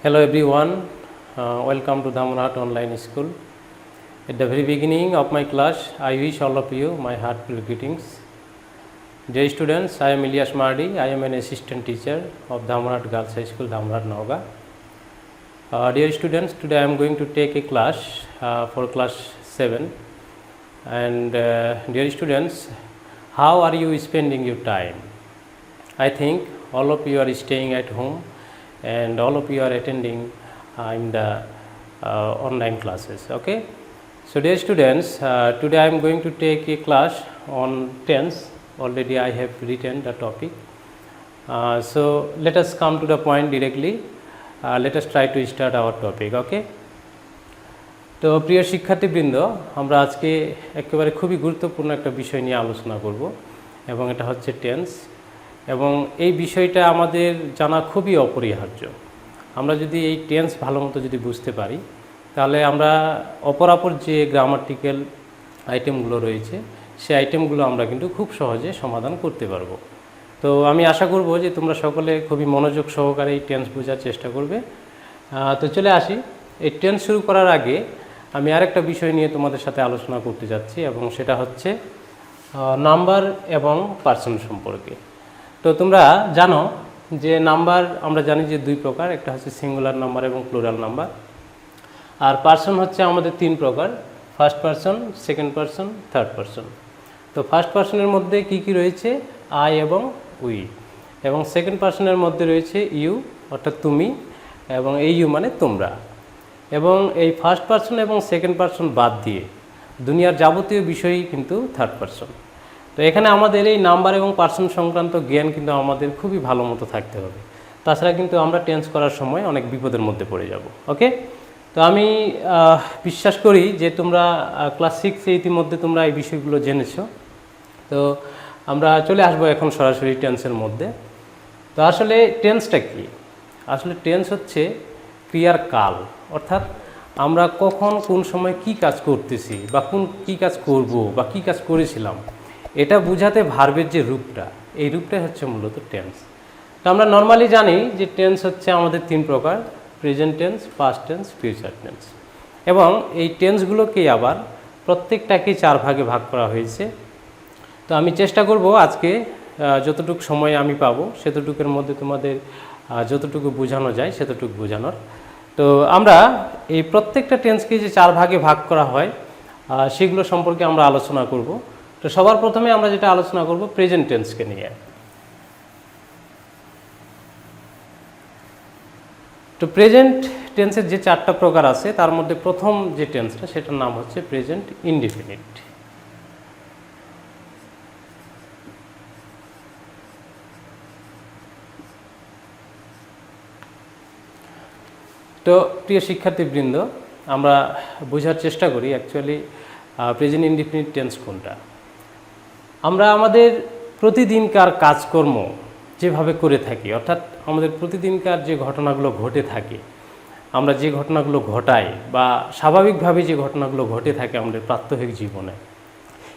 Hello everyone, welcome to Dhamonhat Online School. At the very beginning of my class, I wish all of you my heartfelt greetings. Dear students, I am Ilyas Mardi. I am an assistant teacher of Dhamonhat Girls High School, Dhamonhat, Nauga. Dear students, today I am going to take a class for class 7. And dear students, how are you spending your time? I think all of you are staying at home and all of you are attending in the online classes. Okay, so dear students, today I am going to take a class on tense. Already I have written the topic, so let us come to the point directly. Let us try to start our topic. Okay, তো প্রিয় শিক্ষার্থীবৃন্দ, আমরা আজকে একেবারে খুবই গুরুত্বপূর্ণ একটা বিষয় নিয়ে আলোচনা করব এবং এটা হচ্ছে টেন্স। এবং এই বিষয়টা আমাদের জানা খুবই অপরিহার্য। আমরা যদি এই টেন্স ভালো মতো যদি বুঝতে পারি, তাহলে আমরা অপরাপর যে গ্রামাটিক্যাল আইটেমগুলো রয়েছে সেই আইটেমগুলো আমরা কিন্তু খুব সহজে সমাধান করতে পারবো। তো আমি আশা করব যে তোমরা সকলে খুবই মনোযোগ সহকারে এই টেন্স বোঝার চেষ্টা করবে। তো চলে আসি, এই টেন্স শুরু করার আগে আমি আরেকটা বিষয় নিয়ে তোমাদের সাথে আলোচনা করতে যাচ্ছি এবং সেটা হচ্ছে নাম্বার এবং পার্সন সম্পর্কে। তো তোমরা জানো যে নাম্বার আমরা জানি যে দুই প্রকার, একটা হচ্ছে সিঙ্গুলার নাম্বার এবং প্লুরাল নাম্বার। আর পার্সন হচ্ছে আমাদের তিন প্রকার, first person, second person, third person. তো ফার্স্ট পার্সনের মধ্যে কি কি রয়েছে? আই এবং উই। এবং সেকেন্ড পার্সনের মধ্যে রয়েছে ইউ অর্থাৎ তুমি, এবং এই ইউ মানে তোমরা। এবং এই ফার্স্ট পার্সন এবং সেকেন্ড পার্সন বাদ দিয়ে দুনিয়ার যাবতীয় বিষয়ই কিন্তু থার্ড পার্সন। তো এখানে আমাদের এই নাম্বার এবং পার্সন সংক্রান্ত জ্ঞান কিন্তু আমাদের খুবই ভালো মতো থাকতে হবে, তাছাড়া কিন্তু আমরা টেন্স করার সময় অনেক বিপদের মধ্যে পড়ে যাব। ওকে, তো আমি বিশ্বাস করি যে তোমরা ক্লাস 6-এ ইতিমধ্যে তোমরা এই বিষয়গুলো জেনেছো। তো আমরা চলে আসবো এখন সরাসরি টেন্সের মধ্যে। তো আসলে টেন্সটা কি? আসলে টেন্স হচ্ছে ক্রিয়ার কাল, অর্থাৎ আমরা কখন কোন সময় কি কাজ করতেছি বা কি কাজ করব বা কি কাজ করেছিলাম, এটা বোঝাতে ভার্বের যে রূপটা, এই রূপটাই হচ্ছে মূলত টেন্স। তো আমরা নর্মালি জানি যে টেন্স হচ্ছে আমাদের তিন প্রকার, present tense, past tense, future tense. এবং এই টেন্সগুলোকেই আবার প্রত্যেকটাকেই চার ভাগে ভাগ করা হয়েছে। তো আমি চেষ্টা করব আজকে যতটুকু সময় আমি পাবো সেতটুকুর মধ্যে তোমাদের যতটুকু বোঝানো যায় সেতটুকু বোঝানোর। তো আমরা এই প্রত্যেকটা টেন্সকে যে চার ভাগে ভাগ করা হয় সেগুলো সম্পর্কে আমরা আলোচনা করব। তো সবার প্রথমে আমরা যেটা আলোচনা করব প্রেজেন্ট টেন্সকে নিয়ে। তো প্রেজেন্ট টেন্সের যে চারটা প্রকার আছে তার মধ্যে প্রথম যে টেন্সটা সেটার নাম হচ্ছে প্রেজেন্ট ইনডিফিনিট। তো প্রিয় শিক্ষার্থীবৃন্দ, আমরা বোঝার চেষ্টা করি অ্যাকচুয়ালি প্রেজেন্ট ইনডিফিনিট টেন্স কোনটা। আমরা আমাদের প্রতিদিনকার কাজকর্ম যেভাবে করে থাকি, অর্থাৎ আমাদের প্রতিদিনকার যে ঘটনাগুলো ঘটে থাকে, আমরা যে ঘটনাগুলো ঘটাই বা স্বাভাবিকভাবে যে ঘটনাগুলো ঘটে থাকে আমাদের প্রাত্যহিক জীবনে,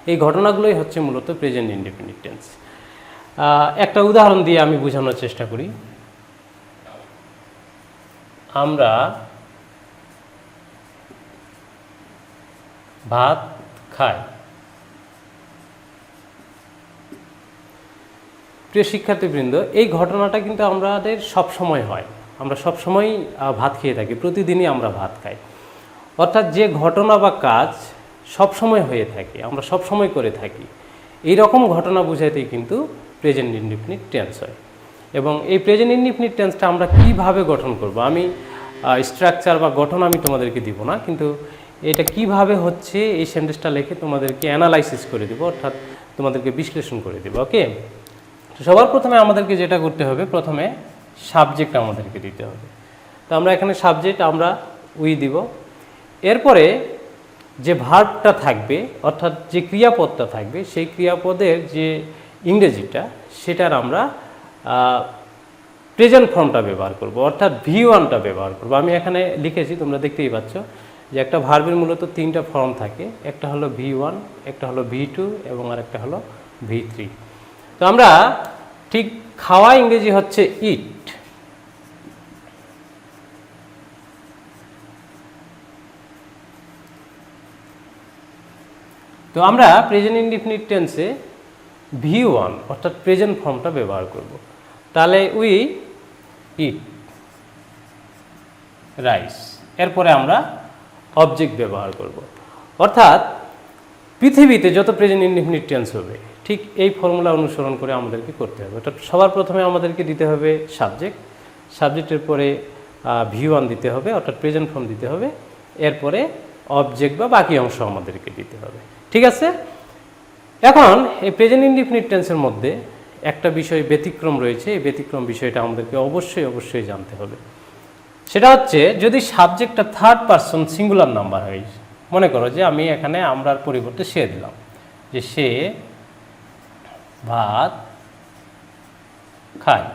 এই ঘটনাগুলোই হচ্ছে মূলত প্রেজেন্ট ইনডিফিনিট টেন্স। একটা উদাহরণ দিয়ে আমি বোঝানোর চেষ্টা করি। আমরা ভাত খাই। প্রিয় শিক্ষার্থীবৃন্দ, এই ঘটনাটা কিন্তু আমাদের সব সময় হয়, আমরা সব সময় ভাত খেয়ে থাকি, প্রতিদিনই আমরা ভাত খাই। অর্থাৎ যে ঘটনা বা কাজ সব সময় হয়ে থাকে, আমরা সব সময় করে থাকি, এই রকম ঘটনা বোঝাইতেই কিন্তু প্রেজেন্ট ইনডিফিনিট টেন্স হয়। এবং এই প্রেজেন্ট ইনডিফিনিট টেন্সটা আমরা কিভাবে গঠন করব, আমি স্ট্রাকচার বা গঠন আমি তোমাদেরকে দিব না, কিন্তু এটা কিভাবে হচ্ছে এই সেন্টেন্সটা লিখে তোমাদেরকে অ্যানালাইসিস করে দেব, অর্থাৎ তোমাদেরকে বিশ্লেষণ করে দেব। ওকে, তো সবার প্রথমে আমাদেরকে যেটা করতে হবে, প্রথমে সাবজেক্ট আমাদেরকে দিতে হবে। তো আমরা এখানে সাবজেক্ট আমরা উই দিব। এরপরে যে ভার্বটা থাকবে, অর্থাৎ যে ক্রিয়াপদটা থাকবে, সেই ক্রিয়াপদের যে ইংরেজিটা সেটার আমরা প্রেজেন্ট ফর্মটা ব্যবহার করব, অর্থাৎ V1টা ব্যবহার করব। আমি এখানে লিখেছি, তোমরা দেখতেই পাচ্ছ যে একটা ভার্বের মূলত তিনটা ফর্ম থাকে, একটা হলো V1, একটা হলো V2 এবং আরেকটা হলো V3। তো আমরা ঠিক খাওয়া ইংরেজি হচ্ছে ইট, তো আমরা প্রেজেন্ট ইনডিফিনিট টেন্সে V1 অর্থাৎ প্রেজেন্ট ফর্মটা ব্যবহার করব। তাহলে উই ইট রাইস, এরপরে আমরা অবজেক্ট ব্যবহার করব। অর্থাৎ পৃথিবীতে যত প্রেজেন্ট ইনডিফিনিট টেন্স হবে ঠিক এই ফর্মুলা অনুসরণ করে আমাদেরকে করতে হবে। অর্থাৎ সবার প্রথমে আমাদেরকে দিতে হবে সাবজেক্ট, সাবজেক্টের পরে V1 দিতে হবে অর্থাৎ প্রেজেন্ট ফর্ম দিতে হবে, এরপরে অবজেক্ট বা বাকি অংশ আমাদেরকে দিতে হবে। ঠিক আছে? এখন এই প্রেজেন্ট ইনডিফিনিট টেন্সের মধ্যে একটা বিষয় ব্যতিক্রম রয়েছে, এই ব্যতিক্রম বিষয়টা আমাদেরকে অবশ্যই জানতে হবে। সেটা হচ্ছে যদি সাবজেক্টটা থার্ড পারসন সিঙ্গুলার নাম্বার হয়, মনে করো যে আমি এখানে আমরার পরিবর্তে সে দিলাম, যে সে ভাত খায়,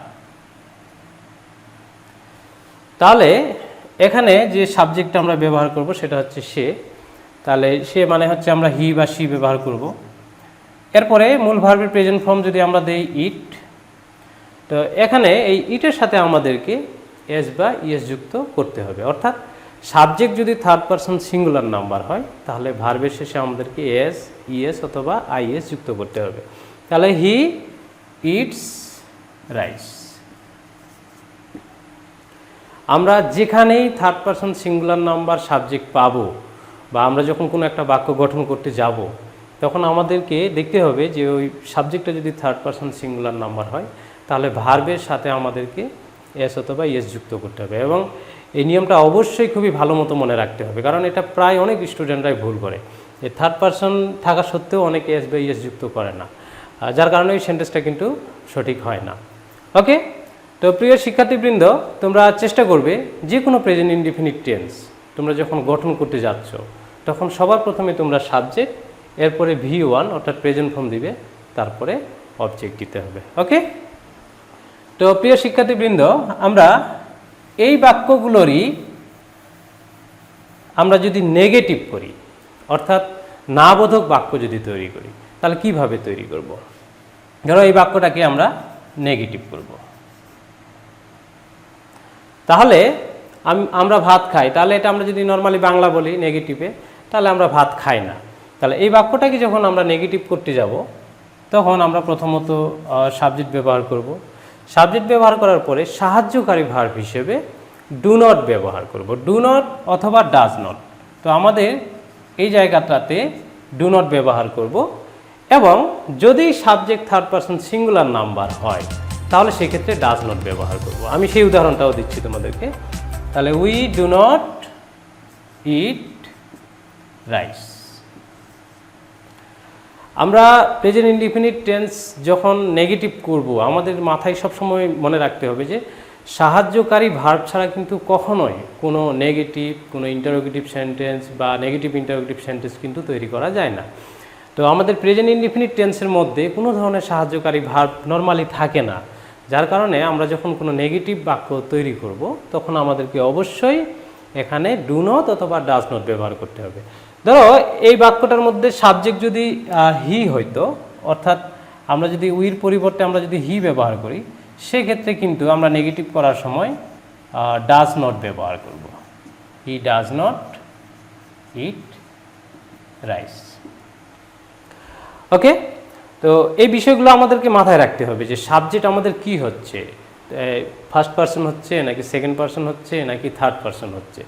তাহলে এখানে যে সাবজেক্টটা আমরা ব্যবহার করব সেটা হচ্ছে সে। তাহলে সে মানে হচ্ছে আমরা হি বা শি ব্যবহার করব। এরপরে মূল ভার্বের প্রেজেন্ট ফর্ম যদি আমরা দেই ইট, তো এখানে এই ইটের সাথে আমাদেরকে এস বা ইএস যুক্ত করতে হবে। অর্থাৎ সাবজেক্ট যদি থার্ড পারসন সিঙ্গুলার নাম্বার হয় তাহলে ভার্বের শেষে আমাদেরকে এস, ইএস অথবা আইএস যুক্ত করতে হবে। তাহলে হি ইটস রাইস। আমরা যেখানেই third person singular number subject পাবো বা আমরা যখন কোনো একটা বাক্য গঠন করতে যাব তখন আমাদেরকে দেখতে হবে যে ওই সাবজেক্টটা যদি থার্ড পারসন সিঙ্গুলার নাম্বার হয় তাহলে ভার্বের সাথে আমাদেরকে এস অথবা ইএস যুক্ত করতে হবে। এবং এই নিয়মটা অবশ্যই খুবই ভালো মতো মনে রাখতে হবে, কারণ এটা প্রায় অনেক স্টুডেন্টরাই ভুল করে। এই থার্ড পারসন থাকা সত্ত্বেও অনেকে এস বা ইএস যুক্ত করে না, যার কারণে এই সেন্টেন্সটা কিন্তু সঠিক হয় না। ওকে, তো প্রিয় শিক্ষার্থীবৃন্দ, তোমরা চেষ্টা করবে যে কোনো প্রেজেন্ট ইনডিফিনিট টেন্স তোমরা যখন গঠন করতে যাচ্ছ তখন সবার প্রথমে তোমরা সাবজেক্ট, এরপরে V1 অর্থাৎ প্রেজেন্ট ফর্ম দিবে, তারপরে অবজেক্ট দিতে হবে। ওকে, তো প্রিয় শিক্ষার্থীবৃন্দ, আমরা এই বাক্যগুলোরই আমরা যদি নেগেটিভ করি অর্থাৎ না বোধক বাক্য যদি তৈরি করি তাহলে কিভাবে তৈরি করব? ধরো এই বাক্যটাকে আমরা নেগেটিভ করব। তাহলে আমরা ভাত খাই, তাহলে এটা আমরা যদি নর্মালি বাংলা বলি নেগেটিভে, তাহলে আমরা ভাত খাই না। তাহলে এই বাক্যটাকে যখন আমরা নেগেটিভ করতে যাব তখন আমরা প্রথমত সাবজেক্ট ব্যবহার করব। সাবজেক্ট ব্যবহার করার পরে সাহায্যকারী ভার্ব হিসেবে ডু নট ব্যবহার করব, ডু নট অথবা ডাজ নট। তো আমাদের এই জায়গাটাতে ডু নট ব্যবহার করব, এবং যদি subject third person singular number হয় তাহলে সেক্ষেত্রে ডাজ নট ব্যবহার করব। আমি সেই উদাহরণটাও দিচ্ছি তোমাদেরকে। তাহলে we do not eat rice. আমরা প্রেজেন্ট ইনডিফিনিট টেন্স যখন নেগেটিভ করব আমাদের মাথায় সবসময় মনে রাখতে হবে যে সাহায্যকারী ভার্ব ছাড়া কিন্তু কখনোই কোনো নেগেটিভ, কোনো ইন্টারোগেটিভ সেন্টেন্স বা নেগেটিভ ইন্টারোগেটিভ সেন্টেন্স কিন্তু তৈরি করা যায় না। তো আমাদের প্রেজেন্ট ইনডিফিনিট টেন্সের মধ্যে কোনো ধরনের সাহায্যকারী ভার্ব নর্মালি থাকে না, যার কারণে আমরা যখন কোনো নেগেটিভ বাক্য তৈরি করব তখন আমাদেরকে অবশ্যই এখানে ডু নট অথবা ডাজ নট ব্যবহার করতে হবে। ধরো এই বাক্যটার মধ্যে সাবজেক্ট যদি হি হইতো, অর্থাৎ আমরা যদি উইর পরিবর্তে আমরা যদি হি ব্যবহার করি, সেক্ষেত্রে কিন্তু আমরা নেগেটিভ করার সময় ডাজ নট ব্যবহার করব। He does not eat rice. Okay, তো এই বিষয়গুলো আমাদেরকে মাথায় রাখতে হবে যে সাবজেক্ট আমাদের কি হচ্ছে, ফার্স্ট পারসন হচ্ছে নাকি সেকেন্ড পারসন হচ্ছে নাকি থার্ড পারসন হচ্ছে।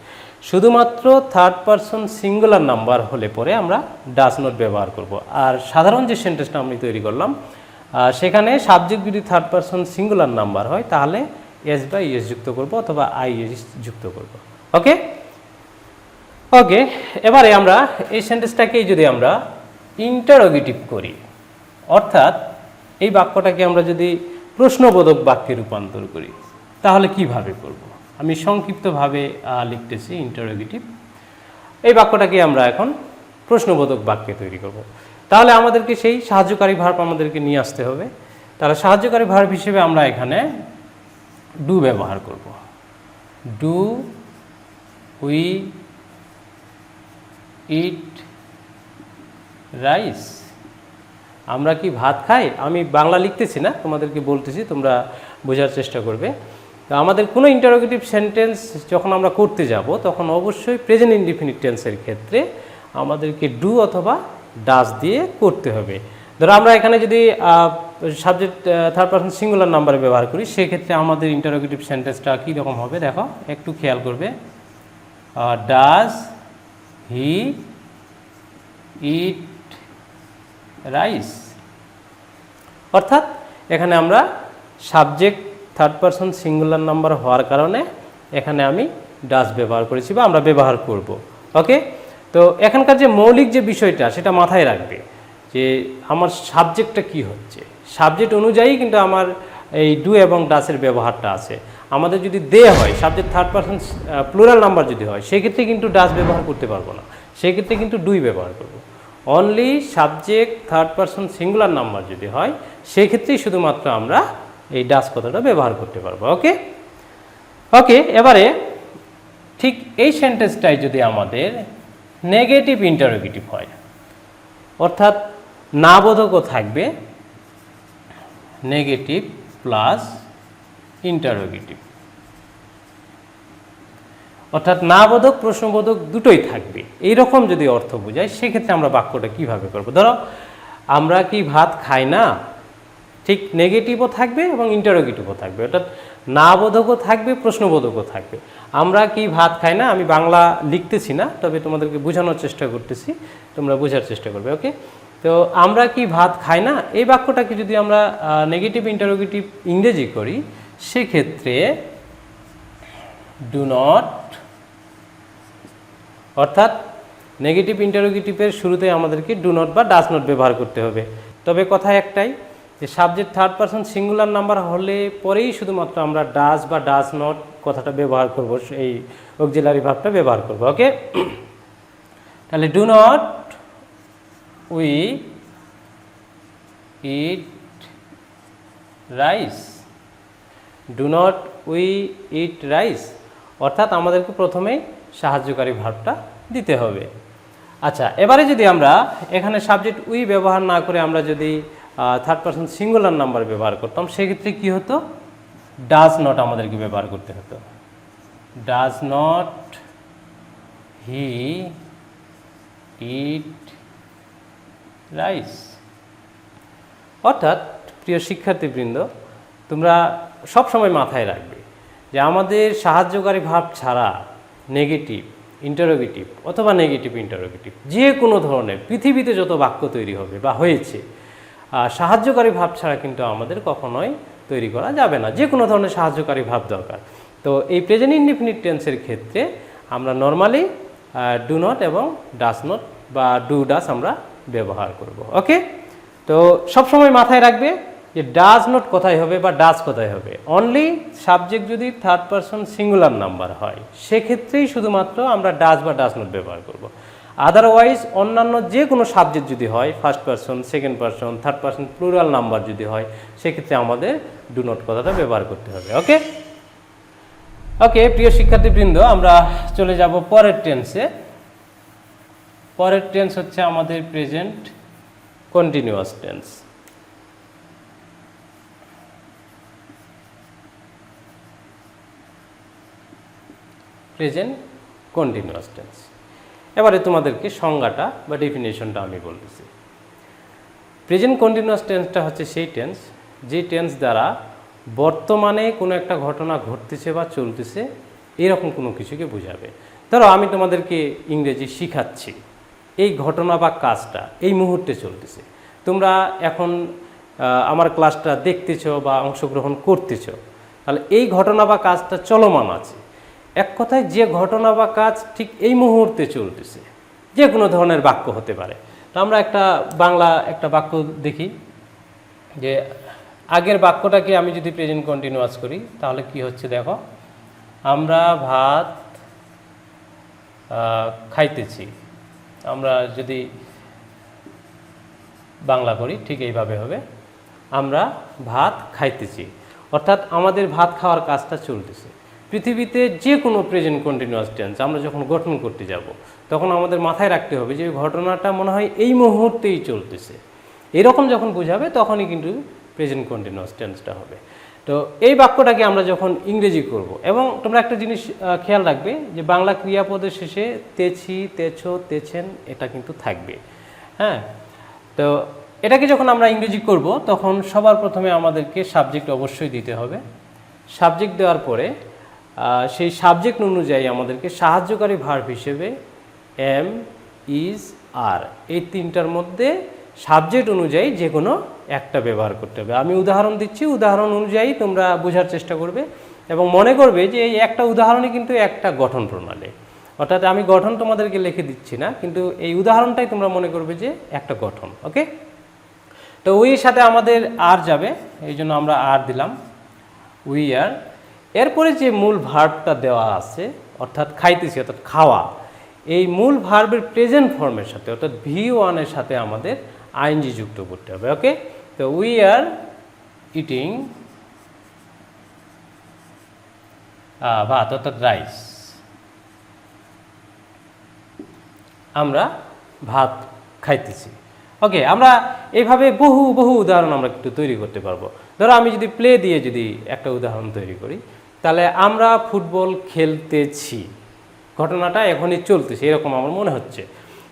শুধুমাত্র থার্ড পারসন সিঙ্গুলার নাম্বার হলে পরে আমরা ডাজ নট ব্যবহার করব। আর সাধারণ যে সেন্টেন্সটা আমি তৈরি করলাম সেখানে সাবজেক্ট যদি থার্ড পারসন সিঙ্গুলার নাম্বার হয় তাহলে এস বা ইএস যুক্ত করব অথবা আইএস যুক্ত করব। ওকে ওকে, এবারে আমরা এই সেন্টেন্সটাকেই যদি আমরা ইন্টারোগেটিভ করি, অর্থাৎ এই বাক্যটাকে আমরা যদি প্রশ্নবোধক বাক্যে রূপান্তর করি তাহলে কিভাবে করব? আমি সংক্ষিপ্তভাবে লিখতেছি ইন্টারোগেটিভ। এই বাক্যটাকে আমরা এখন প্রশ্নবোধক বাক্যে তৈরি করব। তাহলে আমাদেরকে সেই সাহায্যকারী ভার্ব আমাদেরকে নিয়ে আসতে হবে। তাহলে সাহায্যকারী ভার্ব হিসেবে আমরা এখানে ডু ব্যবহার করব। Do we eat rice. আমরা কি ভাত খাই? আমি বাংলা লিখতেছি না, তোমাদেরকে বলতেছি, তোমরা বোঝার চেষ্টা করবে। তো আমাদের কোনো ইন্টারোগেটিভ সেন্টেন্স যখন আমরা করতে যাব তখন অবশ্যই প্রেজেন্ট ইনডিফিনিট টেন্সের ক্ষেত্রে আমাদেরকে ডু অথবা ডাজ দিয়ে করতে হবে। ধরো আমরা এখানে যদি সাবজেক্ট থার্ড পারসন সিঙ্গুলার নাম্বারে ব্যবহার করি, সেক্ষেত্রে আমাদের ইন্টারোগেটিভ সেন্টেন্সটা কীরকম হবে দেখো, একটু খেয়াল করবে। ডাজ হি ইট রাইস, অর্থাৎ এখানে আমরা subject third person singular number হওয়ার কারণে এখানে আমি ডাজ ব্যবহার করেছি বা আমরা ব্যবহার করব। ওকে, তো এখানকার যে মৌলিক যে বিষয়টা সেটা মাথায় রাখবে যে আমার সাবজেক্টটা কি হচ্ছে, সাবজেক্ট অনুযায়ী কিন্তু আমার এই ডু এবং ডাসের ব্যবহারটা আছে। আমাদের যদি দে হয়, subject third person plural number যদি হয়, সেক্ষেত্রে কিন্তু ডাস ব্যবহার করতে পারবো না, সেক্ষেত্রে কিন্তু ডুই ব্যবহার করব। Only subject third person singular number যদি হয়, সেক্ষেত্রেই শুধুমাত্র আমরা এই ডাস কথাটা ব্যবহার করতে পারবো। ওকে ওকে, এবারে ঠিক এই সেন্টেন্সটাই যদি আমাদের নেগেটিভ ইন্টারোগেটিভ হয়, অর্থাৎ না বোধকও থাকবে, নেগেটিভ প্লাস ইন্টারোগেটিভ, অর্থাৎ না বোধক প্রশ্নবোধক দুটোই থাকবে, এইরকম যদি অর্থ বোঝায়, সেক্ষেত্রে আমরা বাক্যটা কিভাবে করব। ধরো আমরা কি ভাত খাই না, ঠিক নেগেটিভও থাকবে এবং ইন্টারোগেটিভও থাকবে, অর্থাৎ না বোধকও থাকবে, প্রশ্নবোধকও থাকবে। আমরা কি ভাত খাই না, আমি বাংলা লিখতেছি না, তবে তোমাদেরকে বোঝানোর চেষ্টা করতেছি, তোমরা বোঝার চেষ্টা করবে। ওকে, তো আমরা কি ভাত খাই না, এই বাক্যটাকে যদি আমরা নেগেটিভ ইন্টারোগেটিভ ইংরেজি করি, সেক্ষেত্রে ডু নট, অর্থাৎ নেগেটিভ ইন্টারোগেটিভের শুরুতে আমাদেরকে ডু নট বা ডাজ নট ব্যবহার করতে হবে। তবে কথা একটাই যে subject third person singular number হলে পরেই শুধুমাত্র আমরা ডাজ বা ডাজ নট কথাটা ব্যবহার করব, এই অক্সিলারি ভার্বটা ব্যবহার করব। ওকে, তাহলে do not we eat rice, do not we eat rice, অর্থাৎ আমাদেরকে প্রথমেই সাহায্যকারী ভার্বটা দিতে হবে। আচ্ছা, এবারে যদি আমরা এখানে সাবজেক্ট উই ব্যবহার না করে আমরা যদি থার্ড পারসন সিঙ্গুলার নাম্বার ব্যবহার করতাম, সেক্ষেত্রে কি হতো, ডাজ নট আমাদেরকে ব্যবহার করতে হতো। Does not he eat rice, অর্থাৎ প্রিয় শিক্ষার্থীবৃন্দ, তোমরা সব সময় মাথায় রাখবে যে আমাদের সাহায্যকারী ভাব ছাড়া নেগেটিভ ইন্টারোগেটিভ অথবা নেগেটিভ ইন্টারোগেটিভ যে কোনো ধরনের পৃথিবীতে যত বাক্য তৈরি হবে বা হয়েছে, সাহায্যকারী ভাব ছাড়া কিন্তু আমাদের কখনোই তৈরি করা যাবে না, যে কোনো ধরনের সাহায্যকারী ভাব দরকার। তো এই প্রেজেন্ট ইনডিফিনিট টেন্সের ক্ষেত্রে আমরা নর্মালি ডু নট এবং ডাজ নট বা ডু ডাজ আমরা ব্যবহার করব। ওকে, তো সবসময় মাথায় রাখবে যে ডাজ নট কোথায় হবে বা ডাজ কোথায় হবে, অনলি সাবজেক্ট যদি থার্ড পারসন সিঙ্গুলার নাম্বার হয়, সেক্ষেত্রেই শুধুমাত্র আমরা ডাজ বা ডাজ নট ব্যবহার করব। আদারওয়াইজ অন্যান্য যে কোনো সাবজেক্ট যদি হয়, first person, second person, third person plural number যদি হয়, সেক্ষেত্রে আমাদের ডু নট কথাটা ব্যবহার করতে হবে। ওকে ওকে, প্রিয় শিক্ষার্থীবৃন্দ, আমরা চলে যাব পরের টেন্সে। পরের টেন্স হচ্ছে আমাদের present continuous tense. Present continuous tense, এবারে তোমাদেরকে সংজ্ঞাটা বা ডেফিনেশনটা আমি বলতেছি। প্রেজেন্ট কন্টিনিউয়াস টেন্সটা হচ্ছে সেই টেন্স যে টেন্স দ্বারা বর্তমানে কোনো একটা ঘটনা ঘটতেছে বা চলতেছে, এরকম কোনো কিছুকে বোঝাবে। ধরো আমি তোমাদেরকে ইংরেজি শিখাচ্ছি, এই ঘটনা বা কাজটা এই মুহূর্তে চলতেছে, তোমরা এখন আমার ক্লাসটা দেখতেছো বা অংশগ্রহণ করতেছো, তাহলে এই ঘটনা বা কাজটা চলমান আছে। এক কথায় যে ঘটনা বা কাজ ঠিক এই মুহূর্তে চলতেছে, যে কোনো ধরনের বাক্য হতে পারে। তো আমরা একটা বাংলা একটা বাক্য দেখি যে আগের বাক্যটাকে আমি যদি প্রেজেন্ট কন্টিনিউয়াস করি তাহলে কি হচ্ছে দেখো, আমরা ভাত খাইতেছি। আমরা যদি বাংলা করি ঠিক এইভাবে হবে, আমরা ভাত খাইতেছি, অর্থাৎ আমাদের ভাত খাওয়ার কাজটা চলতেছে। পৃথিবীতে যে কোনো প্রেজেন্ট কন্টিনিউয়াস টেন্স আমরা যখন গঠন করতে যাব, তখন আমাদের মাথায় রাখতে হবে যে ঘটনাটা মনে হয় এই মুহূর্তেই চলতেছে, এরকম যখন বোঝাবে তখনই কিন্তু প্রেজেন্ট কন্টিনিউয়াস টেন্সটা হবে। তো এই বাক্যটাকে আমরা যখন ইংরেজি করব, এবং তোমরা একটা জিনিস খেয়াল রাখবে যে বাংলা ক্রিয়াপদের শেষে তেছি, তেছো, তেছেন এটা কিন্তু থাকবে। হ্যাঁ, তো এটাকে যখন আমরা ইংরেজি করব তখন সবার প্রথমে আমাদেরকে সাবজেক্ট অবশ্যই দিতে হবে। সাবজেক্ট দেওয়ার পরে সেই সাবজেক্ট অনুযায়ী আমাদেরকে সাহায্যকারী ভার্ব হিসেবে এম, ইজ, আর এই তিনটার মধ্যে সাবজেক্ট অনুযায়ী যে কোনো একটা ব্যবহার করতে হবে। আমি উদাহরণ দিচ্ছি, উদাহরণ অনুযায়ী তোমরা বোঝার চেষ্টা করবে এবং মনে করবে যে এই একটা উদাহরণই কিন্তু একটা গঠন প্রণালী। অর্থাৎ আমি গঠন তোমাদেরকে লিখে দিচ্ছি না, কিন্তু এই উদাহরণটাই তোমরা মনে করবে যে একটা গঠন। ওকে, তো উইয়ের সাথে আমাদের আর যাবে, এই জন্য আমরা আর দিলাম, উই আর। এরপরে যে মূল ভার্বটা দেওয়া আছে অর্থাৎ খাইতেছি অর্থাৎ খাওয়া, এই মূল ভার্বের প্রেজেন্ট ফর্মের সাথে অর্থাৎ V1 এর সাথে আমাদের আইএনজি যুক্ত করতে হবে। ওকে, তো উই আর ইটিং ভাত অর্থাৎ রাইস, আমরা ভাত খাইতেছি। ওকে, আমরা এইভাবে বহু বহু উদাহরণ আমরা একটু তৈরি করতে পারবো। ধরো আমি যদি প্লে দিয়ে যদি একটা উদাহরণ তৈরি করি, তাহলে আমরা ফুটবল খেলতেছি, ঘটনাটা এখনই চলতেছে এরকম আমার মনে হচ্ছে।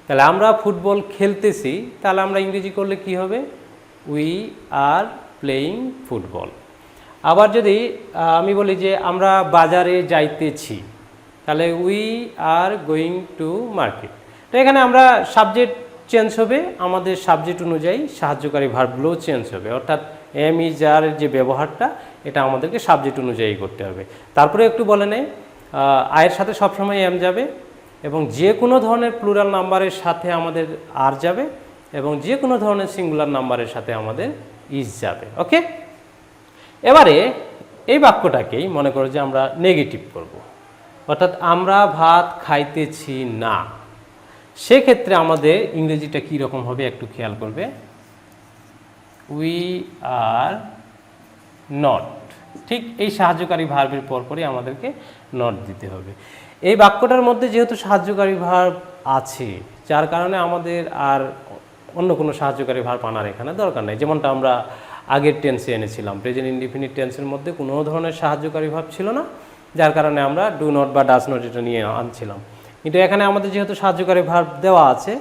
তাহলে আমরা ফুটবল খেলতেছি, তাহলে আমরা ইংরেজি করলে কি হবে? We are playing football. আবার যদি আমি বলি যে আমরা বাজারে যাইতেছি, তাহলে we are going to market. তো এখানে আমরা সাবজেক্ট চেঞ্জ হবে, আমাদের সাবজেক্ট অনুযায়ী সাহায্যকারী ভার্বগুলোও চেঞ্জ হবে। অর্থাৎ এম, ইজ, আর যে ব্যবহারটা এটা আমাদেরকে সাবজেক্ট অনুযায়ী করতে হবে। তারপরে একটু বলে নেই, আয়ের সাথে সবসময় এম যাবে এবং যে কোনো ধরনের প্লুরাল নাম্বারের সাথে আমাদের আর যাবে এবং যে কোনো ধরনের সিঙ্গুলার নাম্বারের সাথে আমাদের ইজ যাবে। ওকে, এবারে এই বাক্যটাকেই মনে করো যে আমরা নেগেটিভ করব, অর্থাৎ আমরা ভাত খাইতেছি না। সেক্ষেত্রে আমাদের ইংরেজিটা কী রকম হবে একটু খেয়াল করবে, উই আর নট। ঠিক এই সাহায্যকারী ভার্বের পরপরই আমাদেরকে নট দিতে হবে। এই বাক্যটার মধ্যে যেহেতু সাহায্যকারী ভার্ব আছে, যার কারণে আমাদের আর অন্য কোনো সাহায্যকারী ভার্ব আনার এখানে দরকার নেই। যেমনটা আমরা আগের টেন্সে এনেছিলাম, প্রেজেন্ট ইনডিফিনিট টেন্সের মধ্যে কোনো ধরনের সাহায্যকারী ভার্ব ছিল না, যার কারণে আমরা ডু নট বা ডাজ নট এটা নিয়ে আনছিলাম। কিন্তু এখানে আমাদের যেহেতু সাহায্যকারী ভার্ব দেওয়া আছে,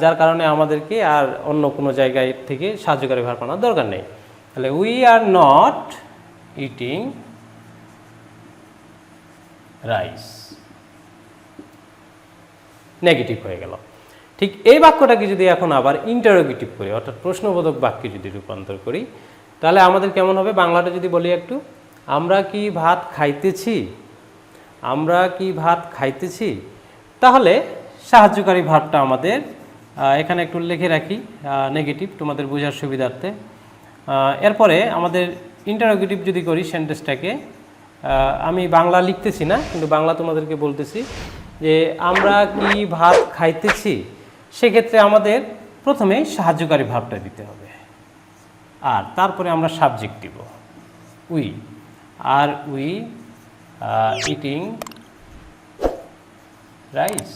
যার কারণে আমাদেরকে আর অন্য কোনো জায়গায় থেকে সাহায্যকারী ভার্ব আনার দরকার নেই। তাহলে we are not eating rice, negative হয়ে গেল। ঠিক এই বাক্যটাকে যদি এখন আবার ইন্টারোগেটিভ করি অর্থাৎ প্রশ্নবোধক বাক্যে যদি রূপান্তর করি, তাহলে আমাদের কেমন হবে? বাংলাটা যদি বলি একটু, আমরা কি ভাত খাইতেছি, আমরা কি ভাত খাইতেছি। তাহলে সাহায্যকারী ভার্বটা আমাদের এখানে একটু লিখে রাখি নেগেটিভ তোমাদের বোঝার সুবিধার্থে। এরপরে আমাদের ইন্টারোগেটিভ যদি করি সেন্টেন্সটাকে, আমি বাংলা লিখতেছি না কিন্তু বাংলা তোমাদেরকে বলতেছি যে আমরা কি ভাত খাইতেছি। সেক্ষেত্রে আমাদের প্রথমেই সাহায্যকারী ভার্বটা দিতে হবে আর তারপরে আমরা সাবজেক্ট দিব উই, আর উই ইটিং রাইস,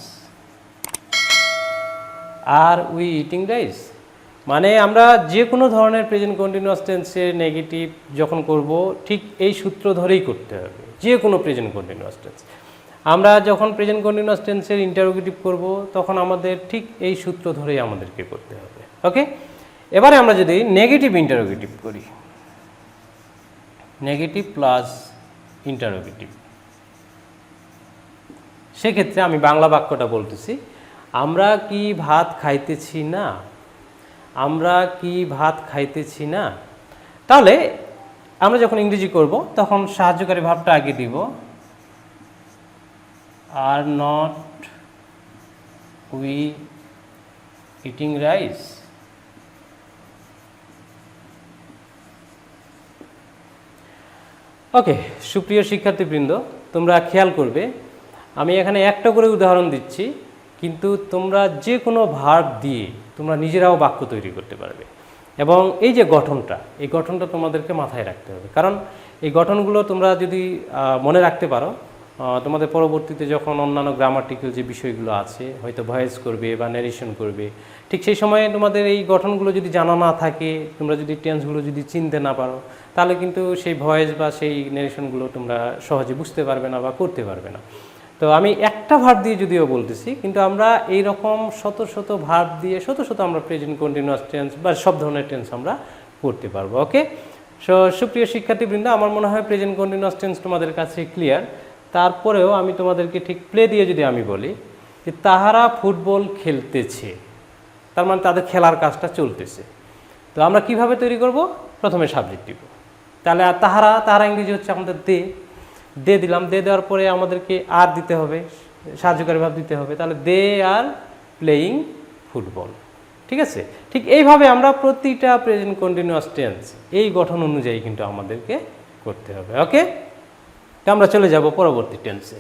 আর উই ইটিং রাইস। মানে আমরা যে কোনো ধরনের প্রেজেন্ট কন্টিনিউয়াস টেন্সের নেগেটিভ যখন করব ঠিক এই সূত্র ধরেই করতে হবে। যে কোনো প্রেজেন্ট কন্টিনিউয়াস টেন্স আমরা যখন প্রেজেন্ট কন্টিনিউয়াস টেন্সের ইন্টারোগেটিভ করব তখন আমাদের ঠিক এই সূত্র ধরেই আমাদেরকে করতে হবে। ওকে, এবারে আমরা যদি নেগেটিভ ইন্টারোগেটিভ করি, নেগেটিভ প্লাস ইন্টারোগেটিভ, সেক্ষেত্রে আমি বাংলা বাক্যটা বলতেছি, আমরা কি ভাত খাইতেছি না, আমরা কি ভাত খাইতেছি না। তাহলে আমরা যখন ইংরেজি করব তখন সাহায্যকারী ভাবটা আগে দিব, are not we eating rice. Okay, সুপ্রিয় শিক্ষার্থীবৃন্দ, তোমরা খেয়াল করবে আমি এখানে একটা করে উদাহরণ দিচ্ছি, কিন্তু তোমরা যে কোনো ভার্ব দিয়ে তোমরা নিজেরাও বাক্য তৈরি করতে পারবে। এবং এই যে গঠনটা, এই গঠনটা তোমাদেরকে মাথায় রাখতে হবে, কারণ এই গঠনগুলো তোমরা যদি মনে রাখতে পারো, তোমাদের পরবর্তীতে যখন অন্যান্য গ্রামাটিক্যাল যে বিষয়গুলো আছে, হয়তো ভয়েস করবে বা ন্যারেশন করবে, ঠিক সেই সময়ে তোমাদের এই গঠনগুলো যদি জানা না থাকে, তোমরা যদি টেন্সগুলো যদি চিনতে না পারো, তাহলে কিন্তু সেই ভয়েস বা সেই ন্যারেশনগুলো তোমরা সহজে বুঝতে পারবে না বা করতে পারবে না। তো আমি একটা ভার্ব দিয়ে যদিও বলতেছি, কিন্তু আমরা এই রকম শত শত ভার্ব দিয়ে শত শত আমরা প্রেজেন্ট কন্টিনিউয়াস টেন্স বা সব ধরনের টেন্স আমরা করতে পারবো। ওকে, সো সুপ্রিয় শিক্ষার্থীবৃন্দ, আমার মনে হয় প্রেজেন্ট কন্টিনিউয়াস টেন্স তোমাদের কাছে ক্লিয়ার। তারপরেও আমি তোমাদেরকে ঠিক প্লে দিয়ে যদি আমি বলি যে তাহারা ফুটবল খেলতেছে, তার মানে তাদের খেলার কাজটা চলতেছে। তো আমরা কিভাবে তৈরি করব? প্রথমে সাবজেক্ট দিব। তাহলে তাহারা, তাহারা ইংরেজি হচ্ছে আমাদের দে দিলাম। দে দেওয়ার পরে আমাদেরকে আর দিতে হবে, সাহায্যকারী ভাব দিতে হবে। তাহলে দে আর প্লেয়িং ফুটবল। ঠিক আছে, ঠিক এইভাবে আমরা প্রতিটা প্রেজেন্ট কন্টিনিউয়াস টেন্স এই গঠন অনুযায়ী কিন্তু আমাদেরকে করতে হবে। ওকে, তো আমরা চলে যাব পরবর্তী টেন্সে।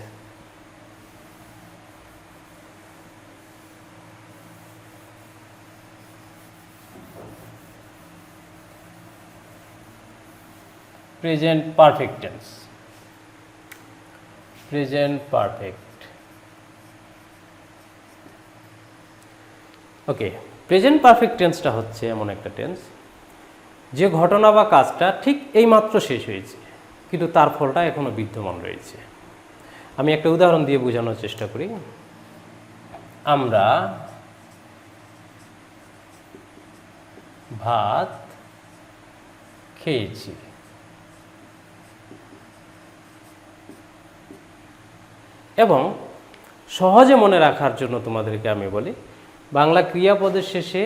Present perfect tense. Present perfect. Okay, present perfect টেন্সটা হচ্ছে এমন একটা টেন্স যে ঘটনা বা কাজটা ঠিক এইমাত্র শেষ হয়েছে, কিন্তু তার ফলটা এখনো বিদ্যমান রয়েছে। আমি একটা উদাহরণ দিয়ে বোঝানোর চেষ্টা করি। আমরা ভাত খেয়েছি। এবং সহজে মনে রাখার জন্য তোমাদেরকে আমি বলি, বাংলা ক্রিয়াপদের শেষে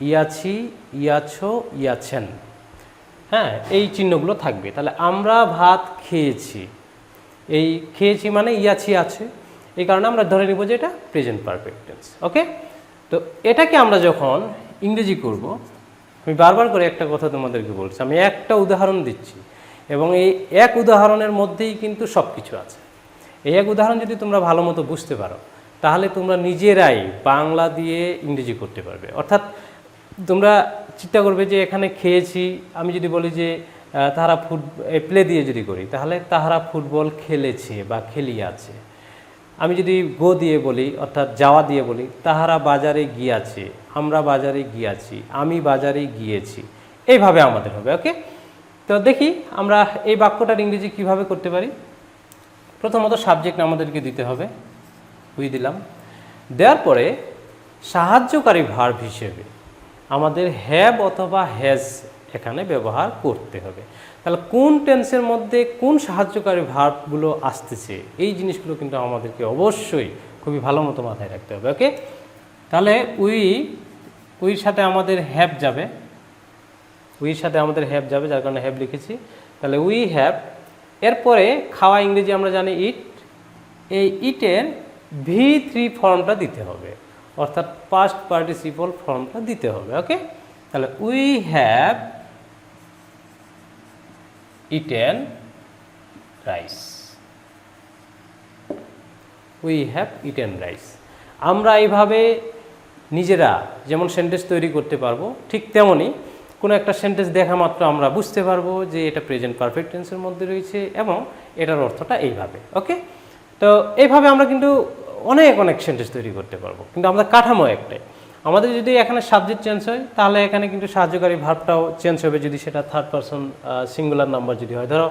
ইয়াছি, ইয়াছো, ইয়াছেন, হ্যাঁ, এই চিহ্নগুলো থাকবে। তাহলে আমরা ভাত খেয়েছি, এই খেয়েছি মানে ইয়াছি আছে, এই কারণে আমরা ধরে নিব যে এটা প্রেজেন্ট পারফেক্ট টেন্স। ওকে, তো এটাকে আমরা যখন ইংরেজি করব, আমি বারবার করে একটা কথা তোমাদেরকে বলছি, আমি একটা উদাহরণ দিচ্ছি এবং এই এক উদাহরণের মধ্যেই কিন্তু সব কিছু আছে। এই এক উদাহরণ যদি তোমরা ভালো মতো বুঝতে পারো, তাহলে তোমরা নিজেরাই বাংলা দিয়ে ইংরেজি করতে পারবে। অর্থাৎ তোমরা চিন্তা করবে যে এখানে খেয়েছি, আমি যদি বলি যে তাহারা প্লে দিয়ে যদি করি, তাহলে তাহারা ফুটবল খেলেছে বা খেলিয়াছে। আমি যদি গো দিয়ে বলি, অর্থাৎ যাওয়া দিয়ে বলি, তাহারা বাজারে গিয়াছে, আমরা বাজারে গিয়াছি, আমি বাজারে গিয়েছি, এইভাবে আমাদের হবে। ওকে, তো দেখি আমরা এই বাক্যটার ইংরেজি কিভাবে করতে পারি। প্রথমত সাবজেক্ট আমাদেরকে দিতে হবে, উই দিলাম। দেওয়ার পরে সাহায্যকারী ভার্ব হিসেবে আমাদের হ্যাভ অথবা হ্যাজ এখানে ব্যবহার করতে হবে। তাহলে কোন টেন্সের মধ্যে কোন সাহায্যকারী ভার্বগুলো আসতেছে, এই জিনিসগুলো কিন্তু আমাদেরকে অবশ্যই খুবই ভালো মতো মাথায় রাখতে হবে। ওকে, তাহলে উইর সাথে আমাদের হ্যাভ যাবে, উইর সাথে আমাদের হ্যাভ যাবে, যার কারণে হ্যাভ লিখেছি। তাহলে উই হ্যাভ, এরপরে খাওয়া ইংরেজি আমরা জানি ইট, এই ইটের V3 ফর্মটা দিতে হবে, অর্থাৎ পাস্ট পার্টিসিপল ফর্মটা দিতে হবে। ওকে, তাহলে we have eaten rice, we have eaten rice. আমরা এইভাবে নিজেরা যেমন সেন্টেন্স তৈরি করতে পারবো, ঠিক তেমনই কোনো একটা সেন্টেন্স দেখা মাত্র আমরা বুঝতে পারবো যে এটা প্রেজেন্ট পারফেক্ট টেন্সের মধ্যে রয়েছে এবং এটার অর্থটা এইভাবে। ওকে, তো এইভাবে আমরা কিন্তু অনেক সেন্টেন্স তৈরি করতে পারবো, কিন্তু আমাদের কাঠামো একটাই। আমাদের যদি এখানে সাবজেক্ট চেঞ্জ হয়, তাহলে এখানে কিন্তু সাহায্যকারী ভার্বটাও চেঞ্জ হবে, যদি সেটা থার্ড পারসন সিঙ্গুলার নাম্বার যদি হয়। ধরো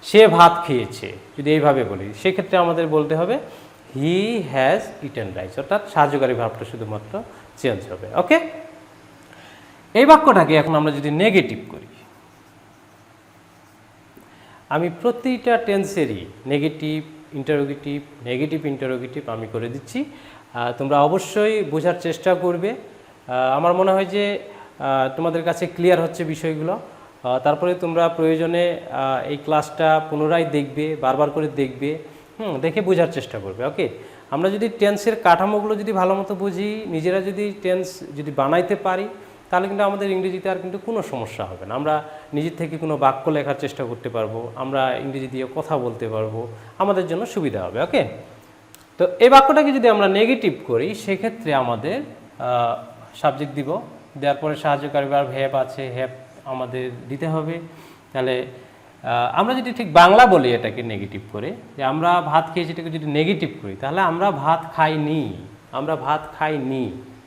সে ভাত খেয়েছে, যদি এইভাবে বলি, সেক্ষেত্রে আমাদের বলতে হবে হি হ্যাজ ইটেন রাইস, অর্থাৎ সাহায্যকারী ভার্বটা শুধুমাত্র চেঞ্জ হবে। ওকে, এই বাক্যটাকে এখন আমরা যদি নেগেটিভ করি, আমি প্রতিটা টেন্সেরই নেগেটিভ ইন্টারোগেটিভ আমি করে দিচ্ছি। তোমরা অবশ্যই বোঝার চেষ্টা করবে। আমার মনে হয় যে তোমাদের কাছে ক্লিয়ার হচ্ছে বিষয়গুলো। তারপরে তোমরা প্রয়োজনে এই ক্লাসটা পুনরায় দেখবে, বারবার করে দেখবে, দেখে বোঝার চেষ্টা করবে। ওকে, আমরা যদি টেন্সের কাঠামোগুলো যদি ভালো মতো বুঝি, নিজেরা যদি টেন্স যদি বানাইতে পারি, তাহলে কিন্তু আমাদের ইংরেজিতে আর কিন্তু কোনো সমস্যা হবে না। আমরা নিজের থেকে কোনো বাক্য লেখার চেষ্টা করতে পারবো, আমরা ইংরেজি দিয়ে কথা বলতে পারবো, আমাদের জন্য সুবিধা হবে। ওকে, তো এই বাক্যটাকে যদি আমরা নেগেটিভ করি, সেক্ষেত্রে আমাদের সাবজেক্ট দিব, দেওয়ার পরে সাহায্যকারী ভার্ব হ্যাভ আছে, হ্যাভ আমাদের দিতে হবে। তাহলে আমরা যদি ঠিক বাংলা বলি এটাকে নেগেটিভ করে, যে আমরা ভাত খেয়েছি, এটাকে যদি নেগেটিভ করি, তাহলে আমরা ভাত খাইনি, আমরা ভাত খাইনি,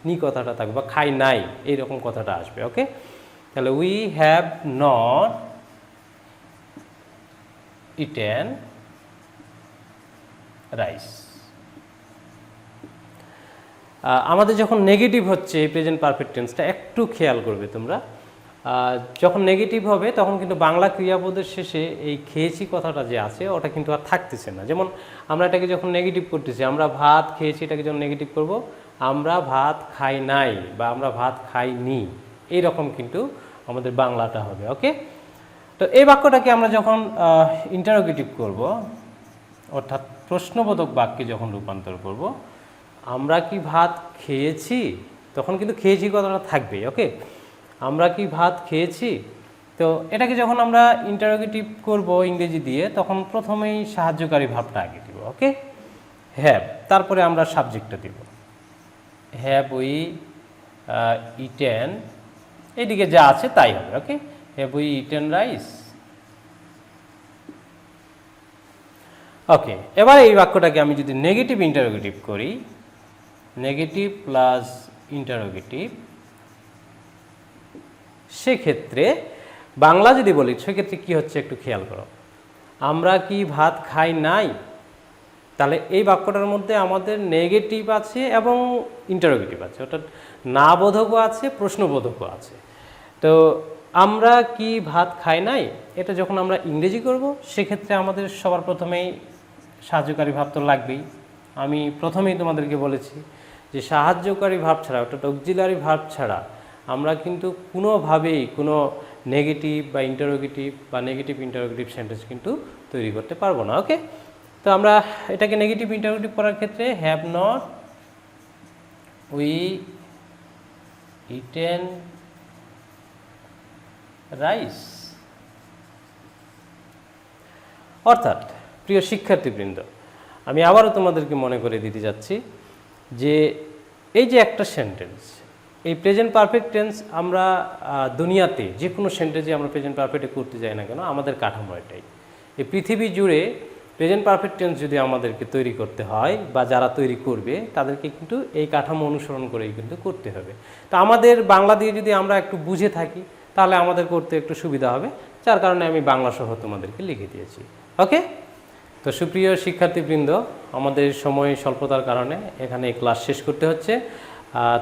নি কথাটা থাকবে, বা খাই নাই এইরকম কথাটা আসবে। ওকে, তাহলে we have not eaten rice. আমাদের যখন নেগেটিভ হচ্ছে এই প্রেজেন্ট পারফেক্ট টেন্সটা একটু খেয়াল করবে তোমরা। যখন নেগেটিভ হবে তখন কিন্তু বাংলা ক্রিয়াপদের শেষে এই খেয়েছি কথাটা যে আছে ওটা কিন্তু আর থাকতেছে না। যেমন আমরা এটাকে যখন নেগেটিভ করতেছি, আমরা ভাত খেয়েছি, এটাকে যখন নেগেটিভ করব, আমরা ভাত খাই নাই বা আমরা ভাত খাইনি, এইরকম কিন্তু আমাদের বাংলাটা হবে। ওকে, তো এই বাক্যটাকে আমরা যখন ইন্টারোগেটিভ করব, অর্থাৎ প্রশ্নবোধক বাক্যে যখন রূপান্তর করব, আমরা কি ভাত খেয়েছি, তখন কিন্তু খেয়েছি কথাটা থাকবে। ওকে, আমরা কি ভাত খেয়েছি, তো এটাকে যখন আমরা ইন্টারোগেটিভ করব ইংরেজি দিয়ে, তখন প্রথমেই সাহায্যকারী ভাবটা আগে দিব। ওকে, হ্যাভ, তারপরে আমরা সাবজেক্টটা দিব। হ্যাভ উই ইটেন, এইদিকে যা আছে তাই হবে। ওকে, হ্যাভ উই ইটেন রাইস। ওকে, এবার এই বাক্যটাকে আমি যদি নেগেটিভ ইন্টারোগেটিভ করি, নেগেটিভ প্লাস ইন্টারোগেটিভ, সেক্ষেত্রে বাংলা যদি বলি সেক্ষেত্রে কী হচ্ছে একটু খেয়াল করো। আমরা কি ভাত খাই নাই, তাহলে এই বাক্যটার মধ্যে আমাদের নেগেটিভ আছে এবং ইন্টারোগেটিভ আছে, অর্থাৎ না বোধকও আছে, প্রশ্নবোধকও আছে। তো আমরা কি ভাত খাই নাই, এটা যখন আমরা ইংরেজি করব সেক্ষেত্রে আমাদের সবার প্রথমেই সাহায্যকারী ভাব তো লাগবেই। আমি প্রথমেই তোমাদেরকে বলেছি যে সাহায্যকারী ভাব ছাড়া, অর্থাৎ অক্সিলারি ভাব ছাড়া আমরা কিন্তু কোনোভাবেই কোনো নেগেটিভ বা ইন্টারোগেটিভ বা নেগেটিভ ইন্টারোগেটিভ সেন্টেন্স কিন্তু তৈরি করতে পারবো না। ওকে, তো আমরা এটাকে নেগেটিভ ইন্টারোগেটিভ করার ক্ষেত্রে have not we eaten rice. অর্থাৎ প্রিয় শিক্ষার্থীবৃন্দ, আমি আবারও তোমাদেরকে মনে করে দিতে যাচ্ছি যে এই যে একটা সেন্টেন্স, এই প্রেজেন্ট পারফেক্ট টেন্স আমরা দুনিয়াতে যে কোনো সেন্টেন্সে আমরা প্রেজেন্ট পারফেক্টে করতে যাই না কেন, আমাদের কাঠামো এটাই। এই পৃথিবী জুড়ে প্রেজেন্ট পারফেক্ট টেন্স যদি আমাদেরকে তৈরি করতে হয় বা যারা তৈরি করবে তাদেরকে কিন্তু এই কাঠামো অনুসরণ করেই কিন্তু করতে হবে। তো আমাদের বাংলা দিয়ে যদি আমরা একটু বুঝে থাকি তাহলে আমাদের করতে একটু সুবিধা হবে, যার কারণে আমি বাংলা সহ তোমাদেরকে লিখে দিয়েছি। ওকে, তো সুপ্রিয় শিক্ষার্থীবৃন্দ, আমাদের সময় স্বল্পতার কারণে এখানে ক্লাস শেষ করতে হচ্ছে।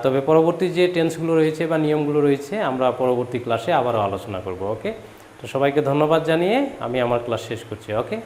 তবে পরবর্তী যে টেন্সগুলো রয়েছে বা নিয়মগুলো রয়েছে আমরা পরবর্তী ক্লাসে আবারও আলোচনা করব। ওকে, তো সবাইকে ধন্যবাদ জানিয়ে আমি আমার ক্লাস শেষ করছি। ওকে।